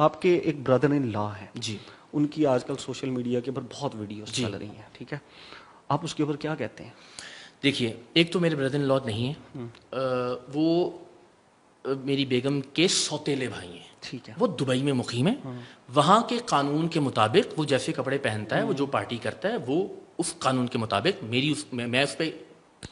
آپ کے ایک بردر ان لا ہیں جی، ان کی آج کل سوشل میڈیا کے اوپر بہت ویڈیوز چل رہی ہیں، ٹھیک ہے، آپ اس کے اوپر کیا کہتے ہیں؟ دیکھیے ایک تو میرے بردر ان لا نہیں ہے، وہ میری بیگم کے سوتیلے بھائی ہیں، ٹھیک ہے، وہ دبئی میں مقیم ہے، وہاں کے قانون کے مطابق وہ جیسے کپڑے پہنتا ہے، وہ جو پارٹی کرتا ہے، وہ اس قانون کے مطابق میں اس پہ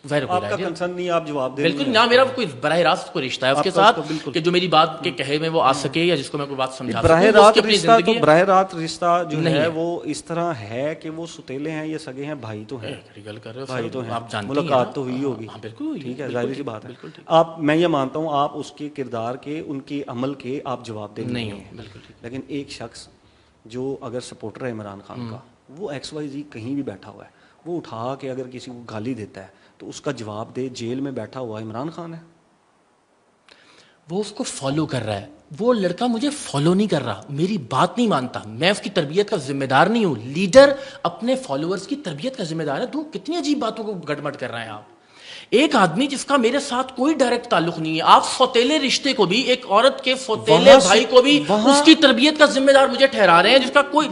ظاہر ہو آپ رہا کا ہے کنسرن نہیں، آپ جواب دیں بالکل نہ، میرا کوئی براہ راست کوئی رشتہ ہے اس کے ساتھ کہ جو میری بات کے کہے میں وہ آ سکے یا جس کو میں کوئی بات سمجھا براہ سکوں، راست رشتہ تو براہ راست رشتہ جو ہے وہ اس طرح ہے کہ وہ ستیلے ہیں یا سگے ہیں، بھائی تو ہیں، گل کر رہے ہو بھائی تو ہیں، آپ جانتے ہیں، ملاقات تو ہوئی ہوگی، بالکل ٹھیک ہے، ظاہر سی بات ہے، آپ میں یہ مانتا ہوں آپ اس کے کردار کے، ان کے عمل کے آپ جواب دیں نہیں ہیں، بالکل، لیکن ایک شخص جو اگر سپورٹر ہے عمران خان کا، وہ ایکس وائی زی کہیں بھی بیٹھا ہوا ہے، وہ اٹھا کے اگر کسی کو گالی دیتا ہے تو اس کا جواب دے، جیل میں بیٹھا ہوا عمران خان ہے، وہ اس کو فالو کر رہا ہے، وہ لڑکا مجھے فالو نہیں کر رہا، میری بات نہیں مانتا، میں اس کی تربیت کا ذمہ دار نہیں ہوں، لیڈر اپنے فالوورز کی تربیت کا ذمہ دار ہے، تو کتنی عجیب باتوں کو گڑمٹ کر رہے ہیں آپ، ایک آدمی جس کا میرے ساتھ کوئی ڈائریکٹ تعلق نہیں ہے، آپ سوتیلے رشتے کو بھی، ایک عورت کے سوتیلے بھائی کو بھی اس کی تربیت کا ذمہ دار مجھے ٹھہرا رہے ہیں، جس کا کوئی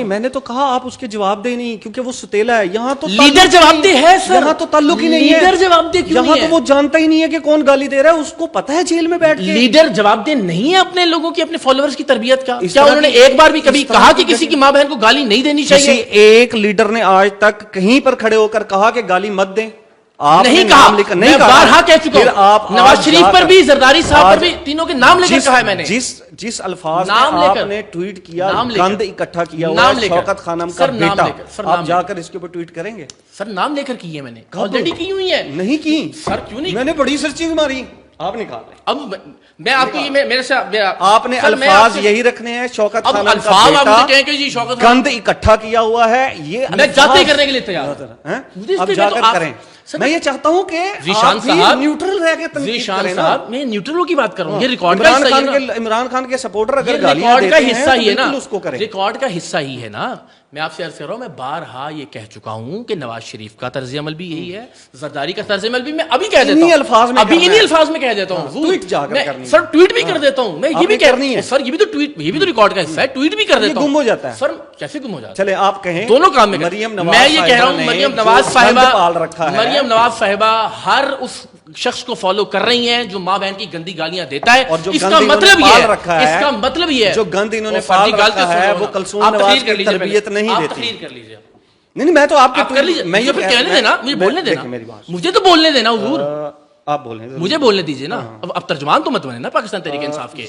میں نے تو کہا آپ اس کے جواب دے نہیں، کیونکہ وہ ستیلا ہے، یہاں تو لیڈر جواب دہ ہے سر، یہاں تو تعلق ہی نہیں ہے، لیڈر جواب دہ کیوں یہاں نہیں ہے؟ تو وہ جانتا ہی نہیں ہے کہ کون گالی دے رہا ہے، اس کو پتا ہے جیل میں بیٹھ کے، لیڈر جواب دہ نہیں ہے اپنے لوگوں کی، اپنے فالوورز کی تربیت کا، کیا انہوں نے ایک بار بھی کبھی کہا کہ کسی کی ماں بہن کو گالی نہیں دینی چاہیے؟ کسی ایک لیڈر نے آج تک کہیں پر کھڑے ہو کر کہا کہ گالی مت دیں؟ نہیں کہا، میں بارہا کہہ چکا ہوں، نواز شریف پر بھی، زرداری صاحب پر بھی، تینوں کے نام لے کر کہا ہے میں نے، جس الفاظ میں آپ نے ٹویٹ کیا، گند اکٹھا کیا ہوا ہے شوکت خانم کا بیٹا، آپ جا کر اس کے اوپر ٹویٹ کریں گے؟ سر نام لے کر کی ہے میں نے، آلریڈی کی ہوئی ہے، نہیں کی سر کیوں نہیں؟ میں نے بڑی سرچنگ ماری، آپ نکال رہے ہیں، اب میں آپ کو یہ میرے سے آپ نے الفاظ یہی رکھنے ہیں، شوکت خانم کا بیٹا گند اکٹھا کیا ہوا ہے، یہ میں جاتے کرنے کے لیے تیار ہوں، اب جا کر کریں، میں یہ چاہتا ہوں کہ ذیشان صاحب نیوٹرل رہ کے تنقید کریں نا، میں نیوٹرل کی بات کر رہا ہوں، یہ ریکارڈ کا حصہ ہی ہے نا، عمران خان کے سپورٹر اگر ریکارڈ گالیاں کا دیتے حصہ ہیں ہی ہے تو نا، بالکل اس کو کریں، ریکارڈ کا حصہ ہی ہے نا، میں آپ سے عرض کر رہا ہوں، میں بارہا یہ کہہ چکا ہوں کہ نواز شریف کا طرز عمل بھی یہی ہے، زرداری کا طرز عمل بھی، میں ابھی کہہ دیتا ہوں، ابھی انہی الفاظ میں کہہ دیتا ہوں، ٹویٹ جا کر کرنی، سر ٹویٹ بھی کر دیتا ہوں، میں یہ بھی کرنی ہے سر، یہ بھی تو ٹویٹ، یہ بھی تو ریکارڈ کا حصہ ہے، ٹویٹ بھی کر دیتا ہوں، گم ہو جاتا ہے سر کیسے گم ہو جاتا ہے؟ چلے آپ کہیں دونوں کام میں، میں یہ کہہ رہا ہوں مریم نواز صاحبہ ہر اس شخص کو فالو کر رہی ہیں جو ماں بہن کی گندی گالیاں دیتا ہے، اس کا مطلب یہ ہے، اس کا مطلب یہ ہے جو گند انہوں نے پال رکھا ہے وہ کلثوم نواز کی تربیت نہیں دیتی، تحریر کر لیجیے، نہیں میں تو آپ کے کر لیجیے، میں یہ کہنے دینا، مجھے بولنے دینا، مجھے تو بولنے دینا حضور، آپ بولیں، مجھے بولنے دیجیے نا، اب ترجمان تو مت بنے نا پاکستان تحریک انصاف کے،